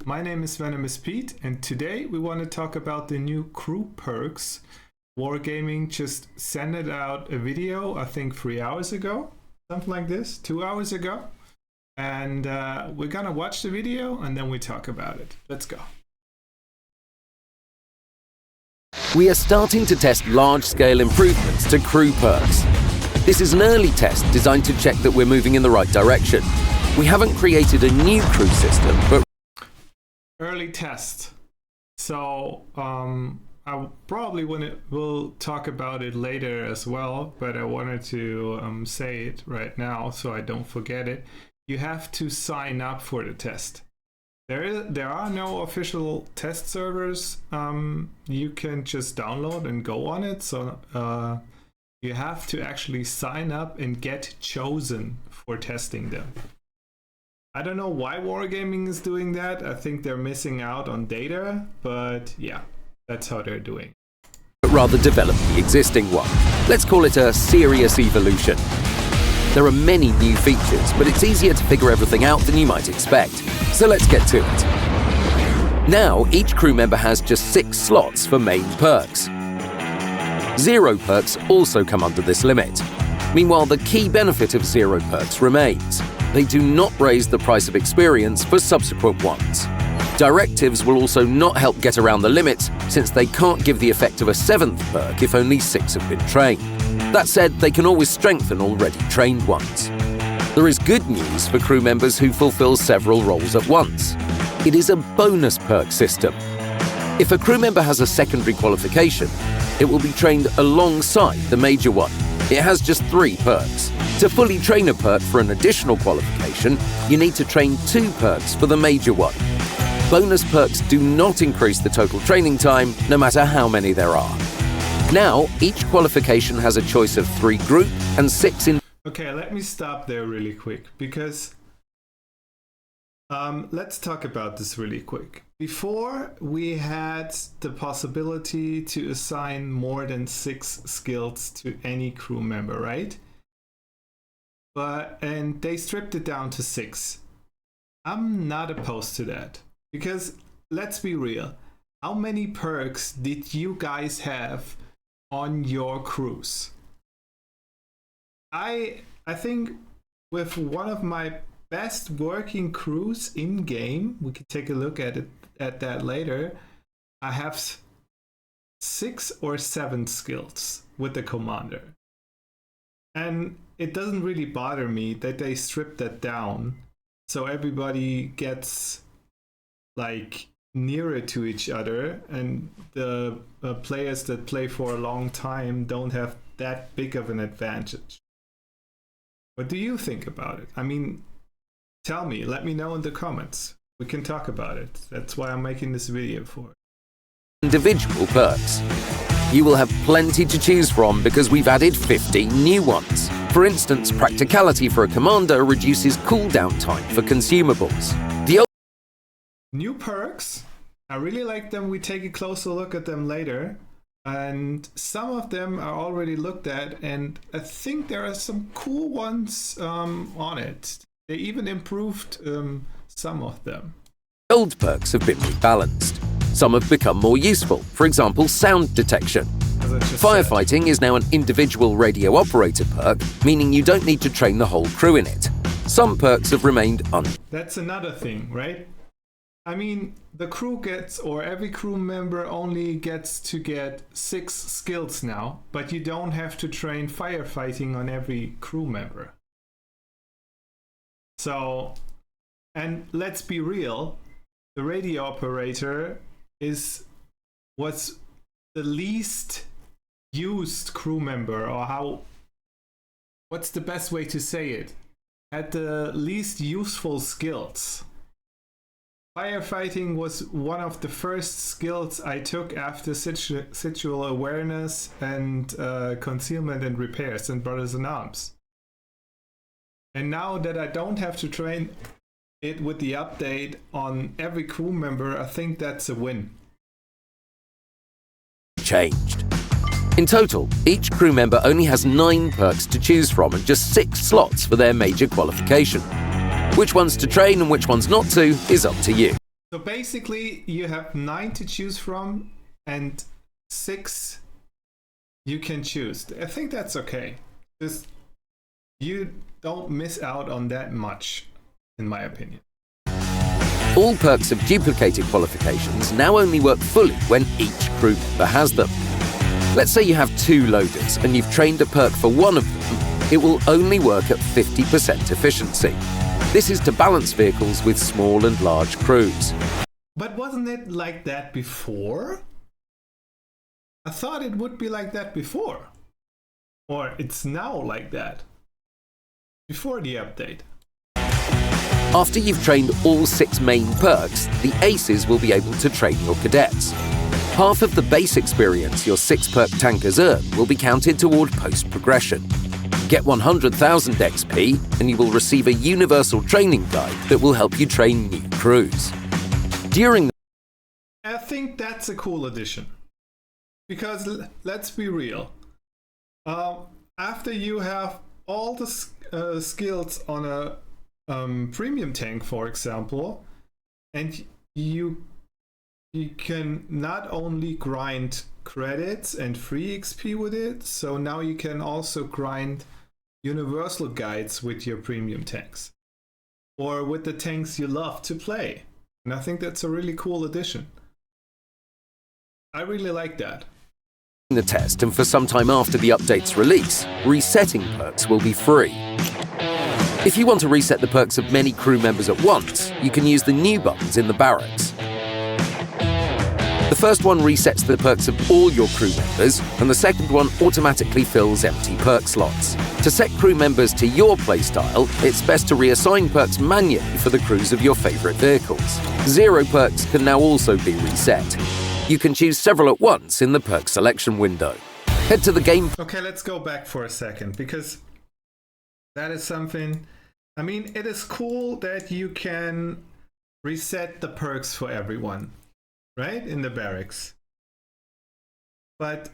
my name is Venomous Pete, and today we want to talk about the new crew perks. Wargaming just sent it out a video, I think 3 hours ago, something like this, 2 hours ago. And we're gonna watch the video and then we talk about it. Let's go. We are starting to test large-scale improvements to crew perks. This is an early test designed to check that we're moving in the right direction. We haven't created a new crew system, but Early test. So I probably will talk about it later as well, but I wanted to say it right now so I don't forget it. You have to sign up for the test. There are no official test servers. You can just download and go on it. So you have to actually sign up and get chosen for testing them. I don't know why Wargaming is doing that. I think they're missing out on data, but yeah, that's how they're doing. rather develop the existing one. Let's call it a serious evolution. There are many new features, but it's easier to figure everything out than you might expect. So let's get to it. Now, each crew member has just 6 slots for main perks. 0 perks also come under this limit. Meanwhile, the key benefit of 0 perks remains. They do not raise the price of experience for subsequent ones. Directives will also not help get around the limit, since they can't give the effect of a 7th perk if only 6 have been trained. That said, they can always strengthen already trained ones. There is good news for crew members who fulfill several roles at once. It is a bonus perk system. If a crew member has a secondary qualification, it will be trained alongside the major one. It has just 3 perks. To fully train a perk for an additional qualification, you need to train 2 perks for the major one. Bonus perks do not increase the total training time, no matter how many there are. Now, each qualification has a choice of 3 group and 6 in... Okay, let me stop there really quick, because let's talk about this really quick. Before, we had the possibility to assign more than 6 skills to any crew member, right? And they stripped it down to 6. I'm not opposed to that, because let's be real. How many perks did you guys have on your crews? I think with one of my best working crews in game, we could take a look at that later. I have 6 or 7 skills with the commander, and it doesn't really bother me that they stripped that down so everybody gets like nearer to each other, and the players that play for a long time don't have that big of an advantage. What do you think about it? I mean, tell me, let me know in the comments. We can talk about it. That's why I'm making this video for. Individual perks. You will have plenty to choose from because we've added 15 new ones. For instance, practicality for a commander reduces cooldown time for consumables. New perks, I really like them. We take a closer look at them later, and some of them are already looked at, and I think there are some cool ones on it. They even improved some of them. Old perks have been rebalanced. Some have become more useful, for example, sound detection. Firefighting is now an individual radio operator perk, meaning you don't need to train the whole crew in it. Some perks have remained That's another thing, right? I mean, the crew gets, or every crew member only gets to get 6 skills now, but you don't have to train firefighting on every crew member. So, and let's be real, the radio operator was the least used crew member, or what's the best way to say it? Had the least useful skills. Firefighting was one of the first skills I took after situational awareness and concealment and repairs and Brothers in Arms. And now that I don't have to train it with the update on every crew member, I think that's a win. changed. In total, each crew member only has 9 perks to choose from and just 6 slots for their major qualification. Which ones to train and which ones not to is up to you. So basically, you have 9 to choose from, and 6 you can choose. I think that's okay. Just you don't miss out on that much, in my opinion. All perks of duplicated qualifications now only work fully when each crew member has them. Let's say you have 2 loaders and you've trained a perk for one of them, it will only work at 50% efficiency. This is to balance vehicles with small and large crews. But wasn't it like that before? I thought it would be like that before. Or it's now like that. Before the update. After you've trained all 6 main perks, the aces will be able to train your cadets. Half of the base experience your 6 perk tankers earn will be counted toward post-progression. Get 100,000 XP and you will receive a universal training guide that will help you train new crews. I think that's a cool addition. Because let's be real. After you have all the skills on a premium tank, for example, and you can not only grind credits and free XP with it, so now you can also grind universal guides with your premium tanks or with the tanks you love to play. And I think that's a really cool addition. I really like that. The test, and for some time after the update's release, resetting perks will be free. If you want to reset the perks of many crew members at once, you can use the new buttons in the barracks. The first one resets the perks of all your crew members, and the second one automatically fills empty perk slots. To set crew members to your playstyle, it's best to reassign perks manually for the crews of your favourite vehicles. 0 perks can now also be reset. You can choose several at once in the perk selection window. Head to the game. Okay, let's go back for a second, because that is something. I mean, it is cool that you can reset the perks for everyone, right? In the barracks. But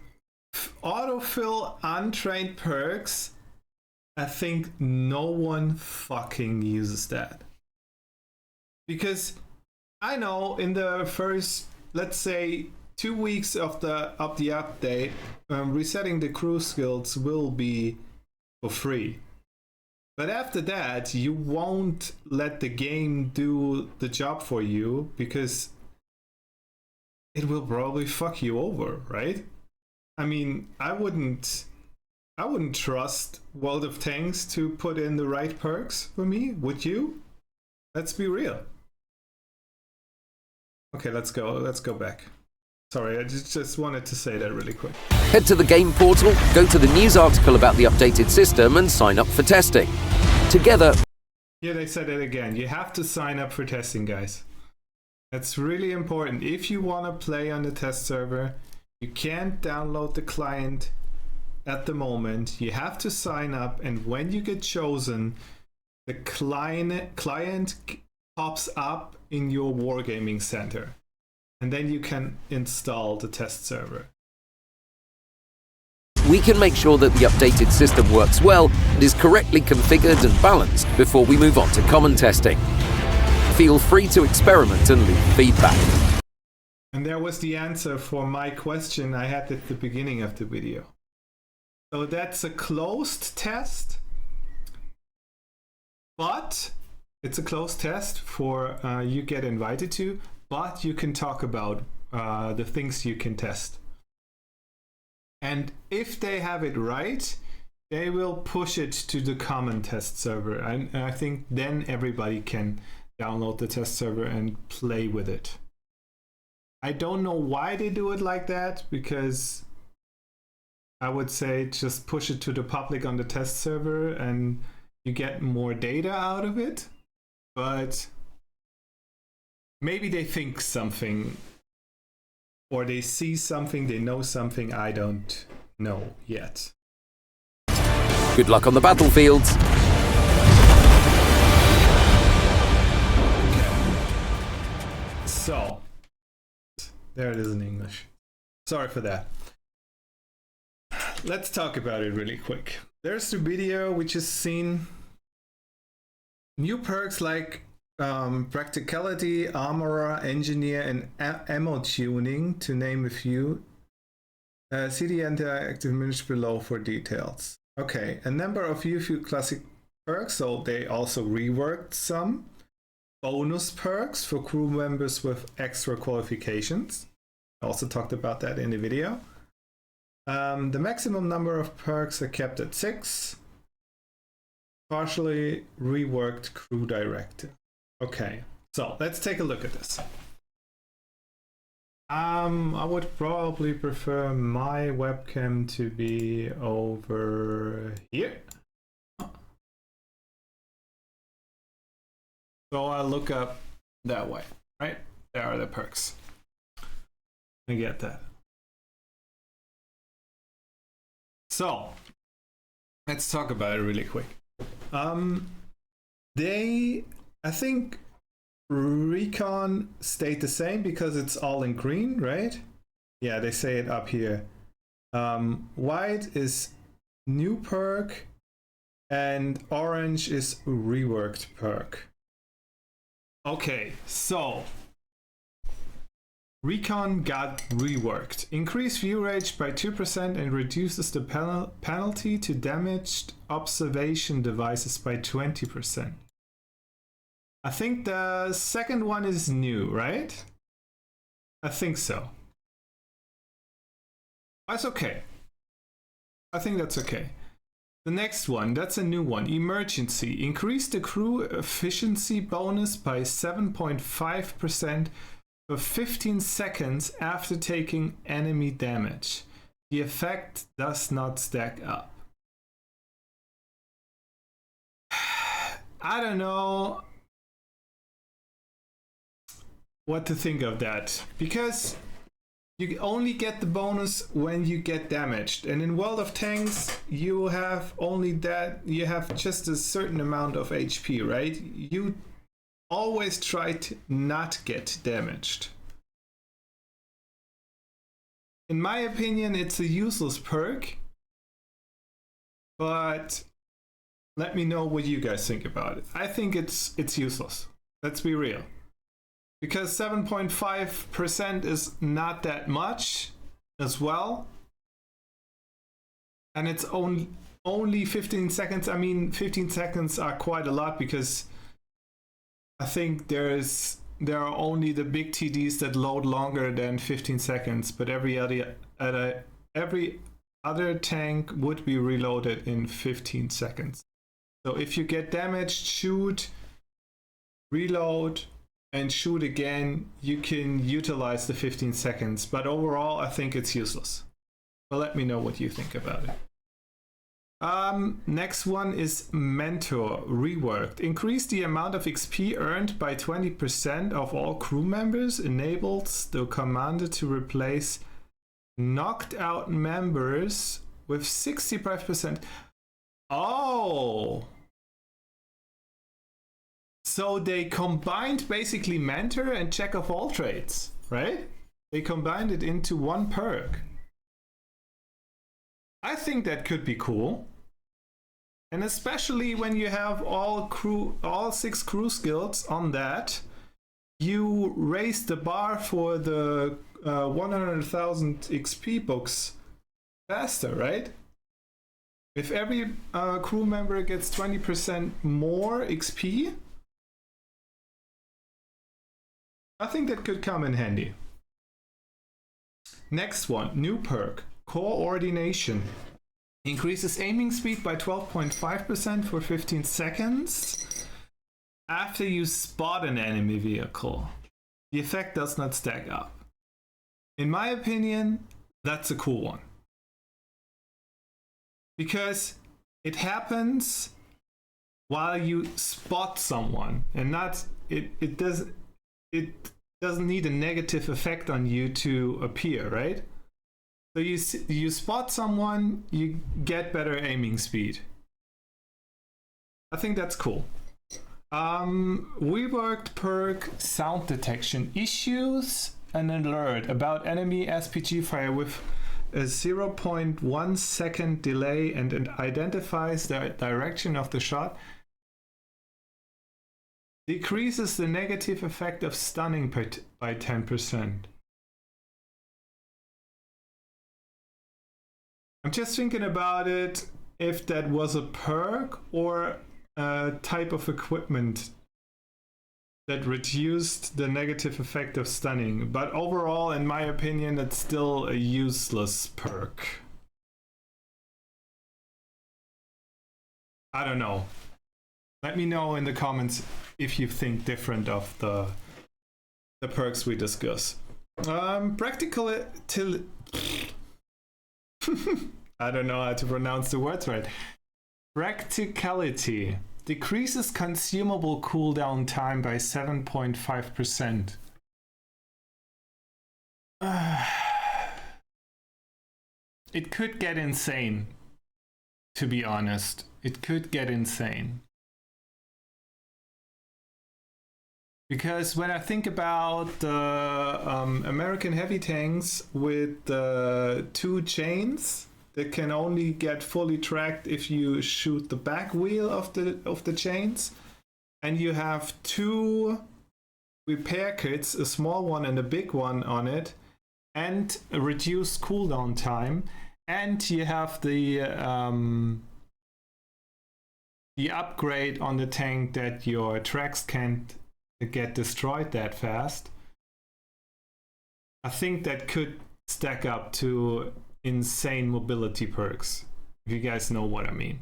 autofill untrained perks, I think no one fucking uses that. Because I know in the first, let's say, 2 weeks of the update, resetting the crew skills will be for free. But after that, you won't let the game do the job for you, because it will probably fuck you over, right? I mean, I wouldn't trust World of Tanks to put in the right perks for me, would you? Let's be real. Okay, let's go back. Sorry, I just wanted to say that really quick. Head to the game portal, go to the news article about the updated system and sign up for testing. Together... Yeah, they said it again. You have to sign up for testing, guys. That's really important. If you want to play on the test server, you can't download the client at the moment. You have to sign up, and when you get chosen, the client pops up in your wargaming center, and then you can install the test server. We can make sure that the updated system works well and is correctly configured and balanced before we move on to common testing. Feel free to experiment and leave feedback. And there was the answer for my question I had at the beginning of the video. So that's a closed test, but it's a closed test for you get invited to, but you can talk about the things you can test. And if they have it right, they will push it to the common test server. And I think then everybody can download the test server and play with it. I don't know why they do it like that, because I would say just push it to the public on the test server and you get more data out of it. But maybe they think something, or they see something, they know something I don't know yet. Good luck on the battlefields. Okay. So, there it is in English. Sorry for that. Let's talk about it really quick. There's the video we just seen. New perks like practicality, armorer, engineer, and ammo tuning, to name a few. See the interactive image below for details. Okay, a number of few classic perks, so they also reworked some. Bonus perks for crew members with extra qualifications. I also talked about that in the video. The maximum number of perks are kept at 6. Partially reworked crew directive. Okay, so let's take a look at this. I would probably prefer my webcam to be over here. So I'll look up that way, right? There are the perks. I get that. So let's talk about it really quick. I think Recon stayed the same because it's all in green, right? Yeah, they say it up here. White is new perk and orange is reworked perk. Okay, so Recon got reworked. Increase view range by 2% and reduces the penalty to damaged observation devices by 20%. I think the second one is new, right? I think so. That's okay. I think that's okay. The next one, that's a new one. Emergency. Increase the crew efficiency bonus by 7.5% for 15 seconds after taking enemy damage. The effect does not stack up. I don't know what to think of that, because you only get the bonus when you get damaged, and in World of Tanks you have only that, you have just a certain amount of HP, right? You always try to not get damaged. In my opinion, it's a useless perk, but let me know what you guys think about it. I think it's useless. Let's be real. Because 7.5% is not that much as well. And it's only 15 seconds. I mean, 15 seconds are quite a lot, because I think there are only the big TDs that load longer than 15 seconds, but every other tank would be reloaded in 15 seconds. So if you get damaged, shoot, reload, and shoot again, you can utilize the 15 seconds. But overall, I think it's useless. But let me know what you think about it. Next one is Mentor reworked. Increase the amount of XP earned by 20% of all crew members. Enables the commander to replace knocked out members with 65%. Oh! So they combined basically Mentor and Jack of all trades, right? They combined it into one perk. I think that could be cool. And especially when you have all 6 crew skills on that, you raise the bar for the 100,000 XP books faster, right? If every crew member gets 20% more XP, I think that could come in handy. Next one, new perk, coordination. Increases aiming speed by 12.5% for 15 seconds after you spot an enemy vehicle. The effect does not stack up. In my opinion, that's a cool one. Because it happens while you spot someone, and not it doesn't need a negative effect on you to appear, right? So you spot someone, you get better aiming speed. I think that's cool. We worked perk sound detection. Issues an alert about enemy SPG fire with a 0.1 second delay and it identifies the direction of the shot. Decreases the negative effect of stunning by 10%. I'm just thinking about it if that was a perk or a type of equipment that reduced the negative effect of stunning. But overall, in my opinion, it's still a useless perk. I don't know. Let me know in the comments if you think different of the perks we discuss. Practical till I don't know how to pronounce the words right. Practicality decreases consumable cooldown time by 7.5%. It could get insane, to be honest. It could get insane. Because when I think about the American heavy tanks with the 2 chains that can only get fully tracked if you shoot the back wheel of the chains, and you have 2 repair kits, a small one and a big one on it, and a reduced cooldown time, and you have the upgrade on the tank that your tracks can't get destroyed that fast. I think that could stack up to insane mobility perks, if you guys know what I mean.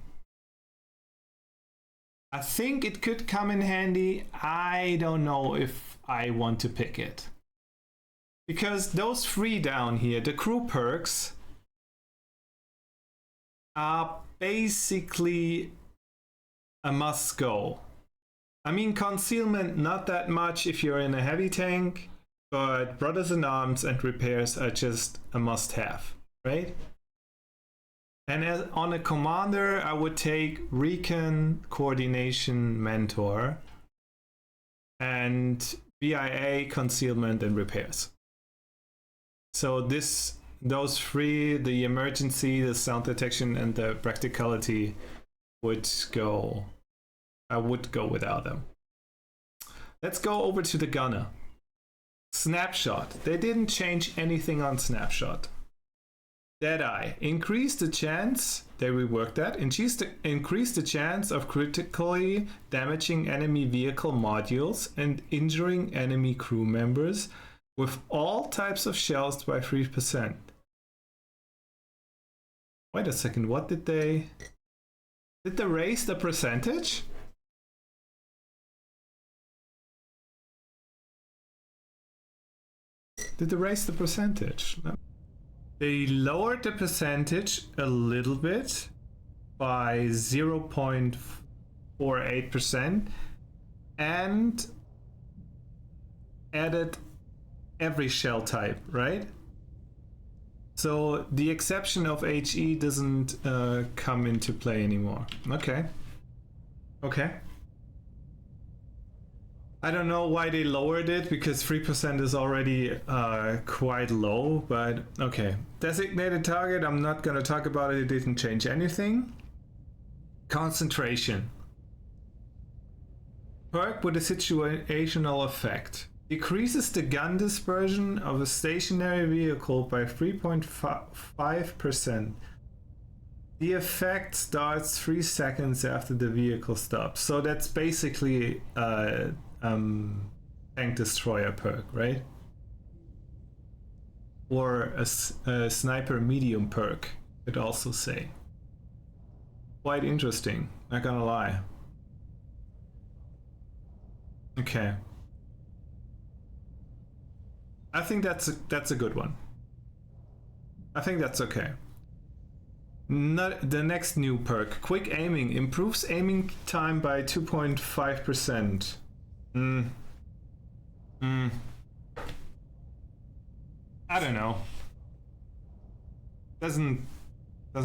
I think it could come in handy. I don't know if I want to pick it, because those 3 down here, the crew perks, are basically a must go. I mean, concealment, not that much if you're in a heavy tank, but Brothers in Arms and repairs are just a must have, right? And as on a commander, I would take Recon, Coordination, Mentor, and BIA, Concealment, and repairs. So those 3, the emergency, the sound detection, and the practicality would go. I would go without them. Let's go over to the gunner. Snapshot. They didn't change anything on Snapshot. Deadeye. Increase the chance, they reworked that, increase the chance of critically damaging enemy vehicle modules and injuring enemy crew members with all types of shells by 3%. Wait a second, what did they raise the percentage? Did they raise the percentage? No. They lowered the percentage a little bit by 0.48% and added every shell type, right? So the exception of HE doesn't come into play anymore. Okay. I don't know why they lowered it, because 3% is already quite low, but okay. Designated target, I'm not gonna talk about it, it didn't change anything. Concentration. Perk with a situational effect. Decreases the gun dispersion of a stationary vehicle by 3.5%. The effect starts 3 seconds after the vehicle stops. So that's basically tank destroyer perk, right? Or a sniper medium perk, could also say. Quite interesting, not gonna lie. Okay. I think that's a good one. I think that's okay. The next new perk, quick aiming, improves aiming time by 2.5%. I don't know. Doesn't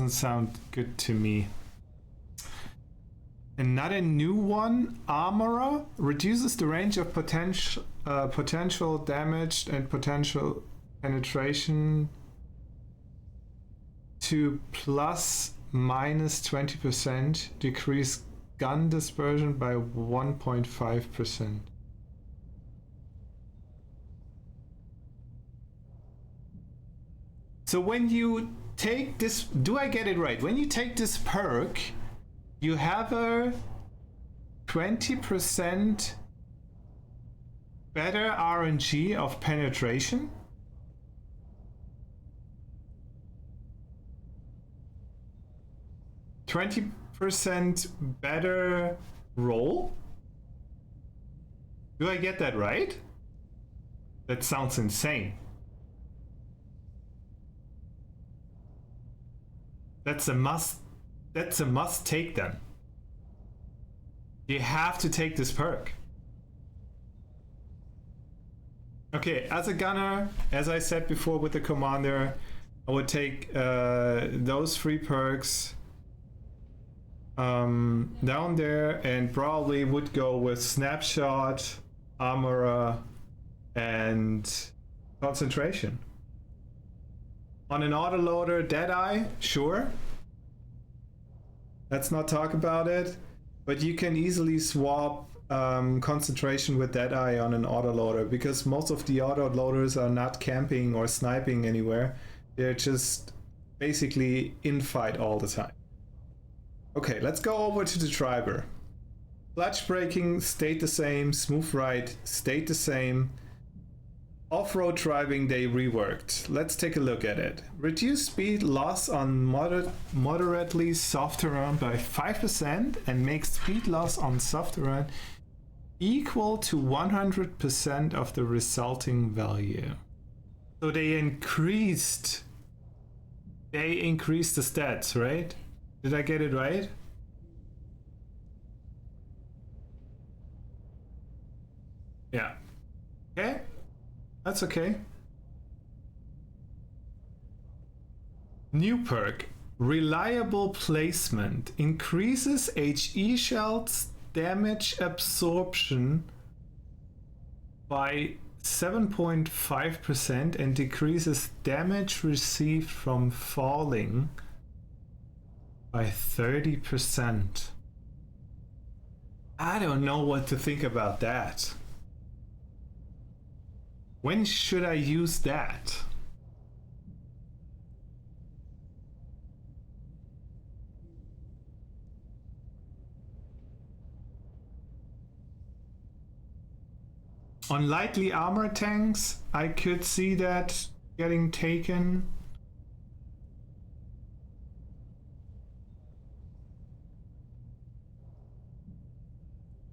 sound good to me. Another new one, Armorer, reduces the range of potential damage and potential penetration to plus minus 20%, decrease gun dispersion by 1.5%. So when you take this, do I get it right? When you take this perk, you have a 20% better RNG of penetration. 20% better roll? Do I get that right? That sounds insane. That's a must. That's a must take then. You have to take this perk. Okay, as a gunner, as I said before with the commander, I would take those 3 perks down there, and probably would go with snapshot, armorer, and concentration. On an autoloader, Deadeye, sure. Let's not talk about it, but you can easily swap concentration with Deadeye on an autoloader, because most of the autoloaders are not camping or sniping anywhere. They're just basically in fight all the time. Okay, let's go over to the driver. Clutch braking stayed the same, smooth ride stayed the same. Off-road driving they reworked. Let's take a look at it. Reduce speed loss on moderately soft terrain by 5% and make speed loss on soft terrain equal to 100% of the resulting value. So they increased the stats, right? Did I get it right? Yeah. Okay. That's okay. New perk. Reliable placement. Increases HE shells damage absorption by 7.5% and decreases damage received from falling by 30%. I don't know what to think about that. When should I use that? On lightly armored tanks, I could see that getting taken.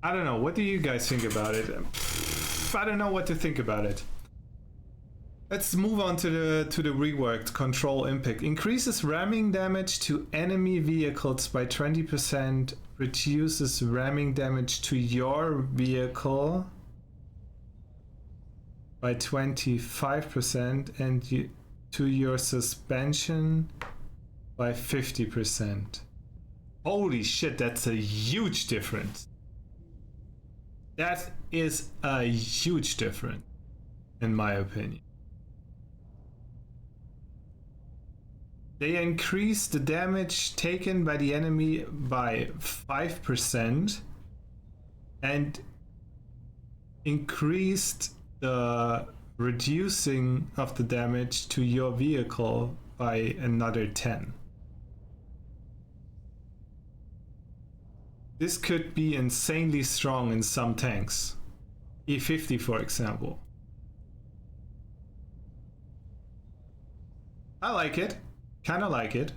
I don't know. What do you guys think about it? I don't know what to think about it. Let's move on to the reworked control impact. Increases ramming damage to enemy vehicles by 20%. Reduces ramming damage to your vehicle by 25%, and to your suspension by 50%. Holy shit, that's a huge difference. That is a huge difference, in my opinion. They increase the damage taken by the enemy by 5% and increased the reducing of the damage to your vehicle by another 10. This could be insanely strong in some tanks. E50 for example. I like it. Kinda like it.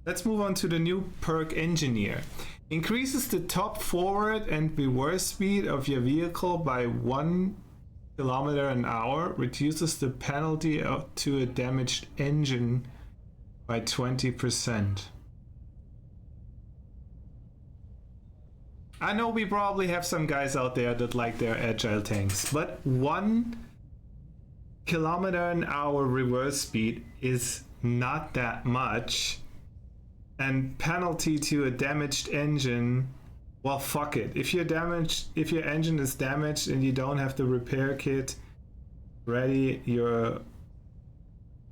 Let's move on to the new perk Engineer. Increases the top forward and reverse speed of your vehicle by 1 kilometer an hour. Reduces the penalty to a damaged engine by 20%. I know we probably have some guys out there that like their agile tanks, but 1 kilometer an hour reverse speed is not that much, and penalty to a damaged engine, well, fuck it. If your engine is damaged and you don't have the repair kit ready, you're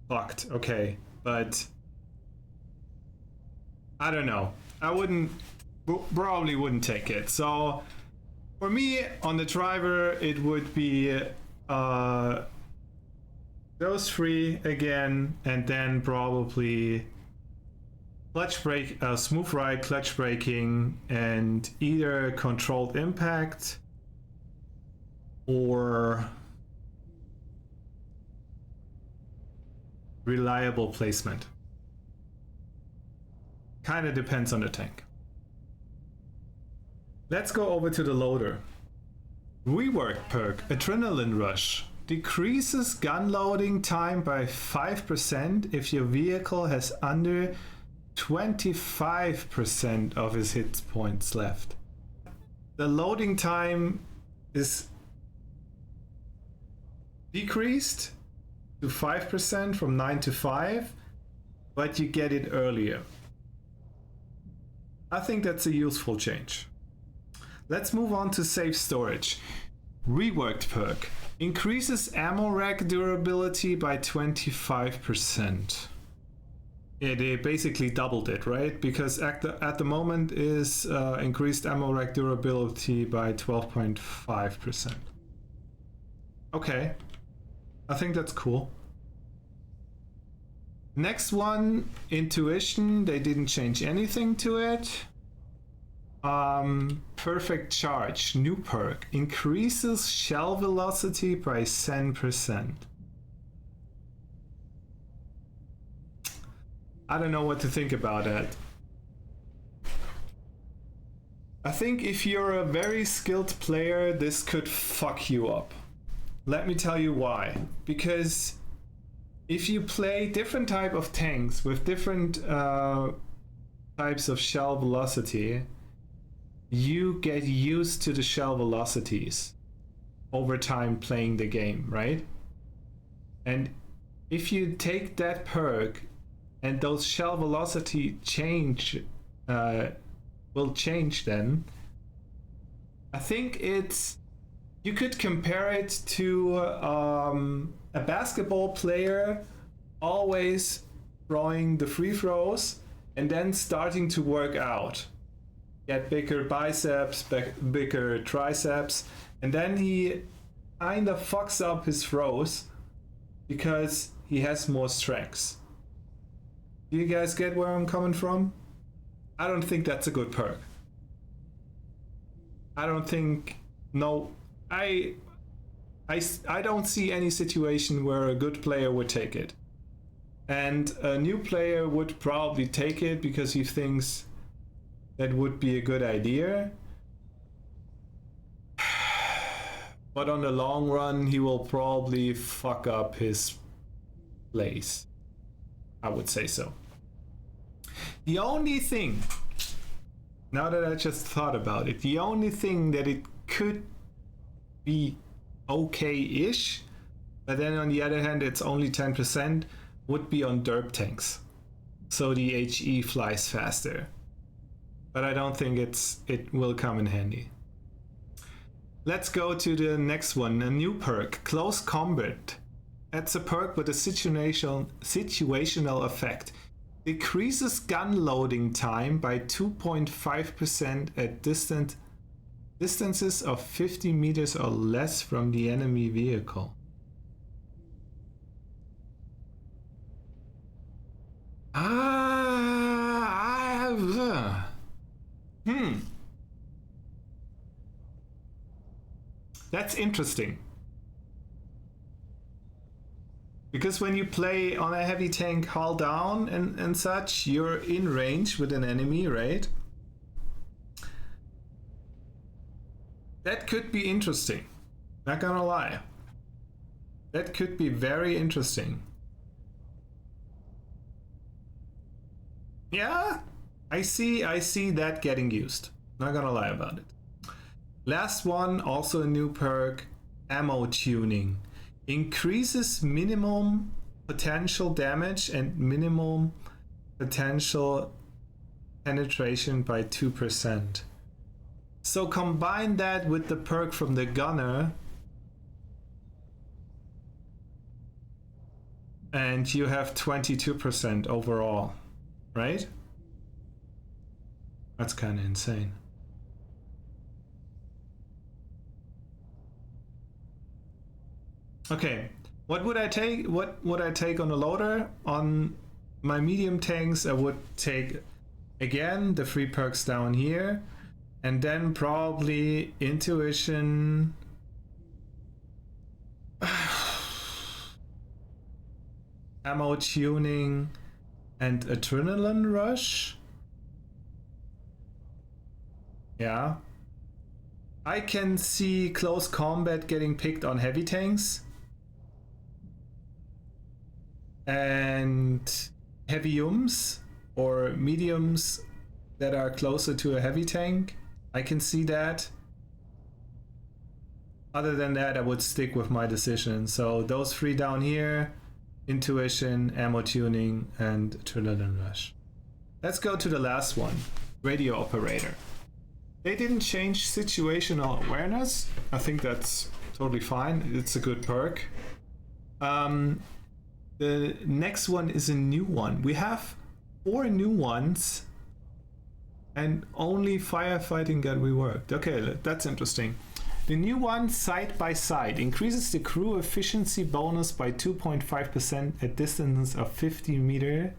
fucked. Okay, but I don't know. I wouldn't probably wouldn't take it. So for me, on the driver, it would be those three again, and then probably clutch brake, smooth ride, clutch braking, and either controlled impact or reliable placement. Kind of depends on the tank. Let's go over to the loader. Rework perk, Adrenaline Rush. Decreases gun loading time by 5% if your vehicle has under 25% of his hit points left. The loading time is decreased to 5% from 9 to 5, but you get it earlier. I think that's a useful change. Let's move on to safe storage. Reworked perk. Increases ammo rack durability by 25%. Yeah, they basically doubled it, right? Because at the moment is increased ammo rack durability by 12.5%. Okay, I think that's cool. Next one, intuition. They didn't change anything to it. Perfect charge, new perk. Increases shell velocity by 10%. I don't know what to think about that. I think if you're a very skilled player, this could fuck you up. Let me tell you why. Because if you play different type of tanks with different types of shell velocity, you get used to the shell velocities over time playing the game, right? And if you take that perk and those shell velocity will change then, I think you could compare it to a basketball player always throwing the free throws and then starting to work out. Get bigger biceps, bigger triceps, and then he kind of fucks up his throws because he has more strengths. Do you guys get where I'm coming from? I don't think that's a good perk. I don't think, no, I don't see any situation where a good player would take it. And a new player would probably take it because he thinks that would be a good idea. But on the long run, he will probably fuck up his plays. I would say so. The only thing, now that I just thought about it, the only thing that it could be okay-ish, but then on the other hand, it's only 10%, would be on derp tanks. So the HE flies faster. But I don't think it will come in handy. Let's go to the next one, a new perk, Close Combat. That's a perk with a situational effect. Decreases gun loading time by 2.5% at distances of 50 meters or less from the enemy vehicle. That's interesting. Because when you play on a heavy tank hull down and such, you're in range with an enemy, right? That could be interesting. Not gonna lie. That could be very interesting. Yeah, I see that getting used. Not gonna lie about it. Last one, also a new perk, ammo tuning. Increases minimum potential damage and minimum potential penetration by 2%. So combine that with the perk from the gunner and you have 22% overall, right? That's kind of insane. Okay, what would I take? What would I take on a loader? On my medium tanks, I would take again the 3 perks down here, and then probably intuition, ammo tuning, and adrenaline rush. Yeah. I can see close combat getting picked on heavy tanks. And heaviums or mediums that are closer to a heavy tank. I can see that. Other than that, I would stick with my decision. So those 3 down here, intuition, ammo tuning, and adrenaline rush. Let's go to the last one, radio operator. They didn't change situational awareness. I think that's totally fine. It's a good perk. The next one is a new one. We have 4 new ones and only firefighting got reworked. Okay, that's interesting. The new one, side by side, increases the crew efficiency bonus by 2.5% at distance of 50 meters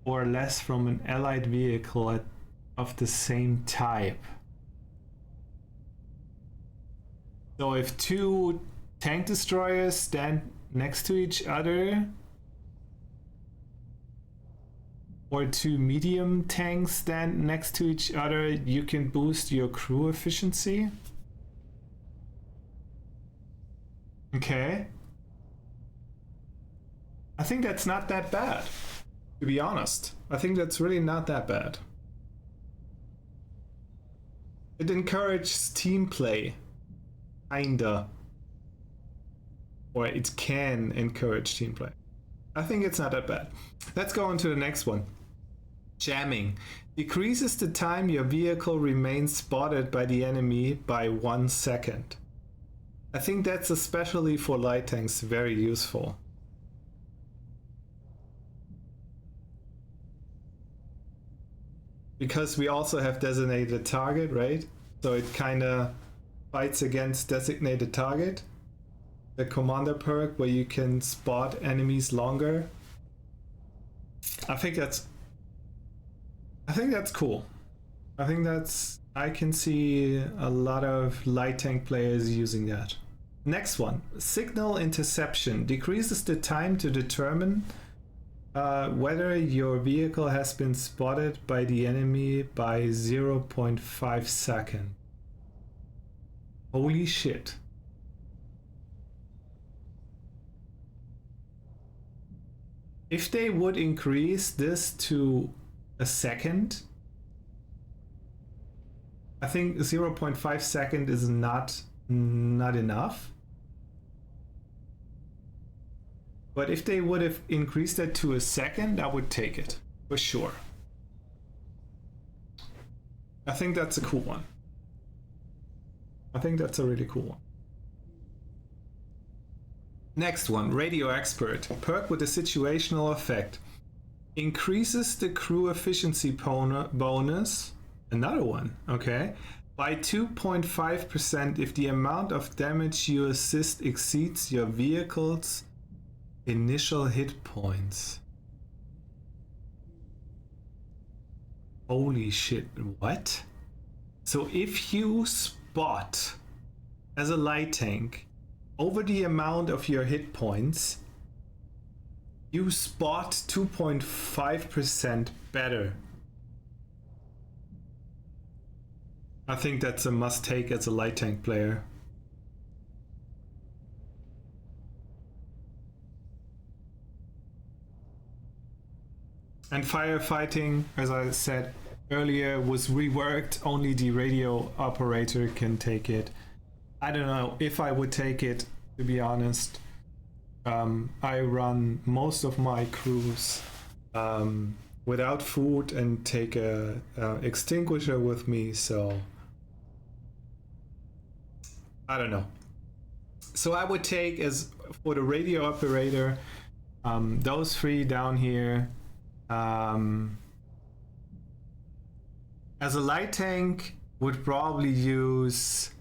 or less from an allied vehicle of the same type. So if 2 tank destroyers stand next to each other, or 2 medium tanks stand next to each other, you can boost your crew efficiency. Okay. I think that's not that bad, to be honest. I think that's really not that bad. It encourages team play, kinda. Or it can encourage team play. I think it's not that bad. Let's go on to the next one. Jamming. Decreases the time your vehicle remains spotted by the enemy by 1 second. I think that's especially for light tanks very useful. Because we also have designated target, right? So it kind of fights against designated target. The commander perk where you can spot enemies longer. I think that's cool. I can see a lot of light tank players using that. Next one, signal interception decreases the time to determine whether your vehicle has been spotted by the enemy by 0.5 seconds. Holy shit. If they would increase this to a second, I think 0.5 seconds is not enough. But if they would have increased that to a second, I would take it for sure. I think that's a cool one. I think that's a really cool one. Next one, Radio Expert. Perk with a situational effect. Increases the crew efficiency bonus, another one, okay, by 2.5% if the amount of damage you assist exceeds your vehicle's initial hit points. Holy shit, what? So if you spot as a light tank over the amount of your hit points, you spot 2.5% better. I think that's a must take as a light tank player. And firefighting, as I said earlier, was reworked. Only the radio operator can take it. I don't know if I would take it, to be honest. I run most of my crews without food and take a extinguisher with me, so I don't know. So I would take, as for the radio operator, those 3 down here, As a light tank, would probably use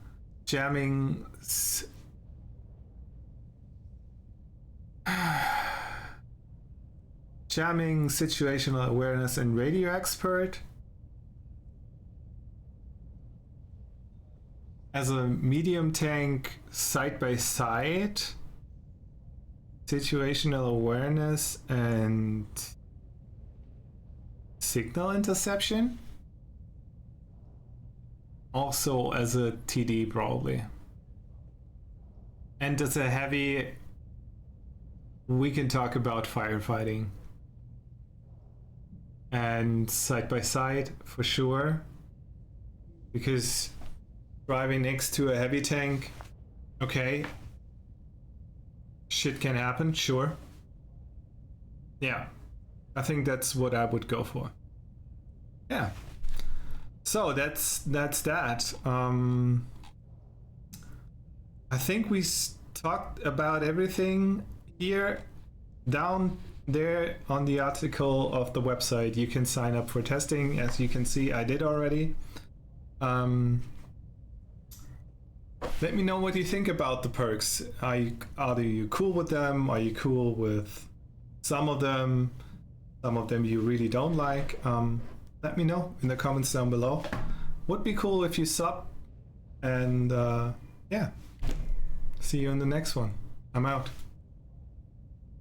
jamming. Jamming, situational awareness, and radio expert. As a medium tank, side by side, situational awareness and signal interception. Also as a TD probably. And as a heavy, we can talk about firefighting. And side by side for sure. Because driving next to a heavy tank, okay, shit can happen, sure. Yeah, I think that's what I would go for. Yeah. So that's that. I think we talked about everything here. Down there on the article of the website, you can sign up for testing. As you can see, I did already. Let me know what you think about the perks. Are you cool with them? Are you cool with some of them? Some of them you really don't like? Let me know in the comments down below. Would be cool if you sub. And yeah, see you in the next one. I'm out.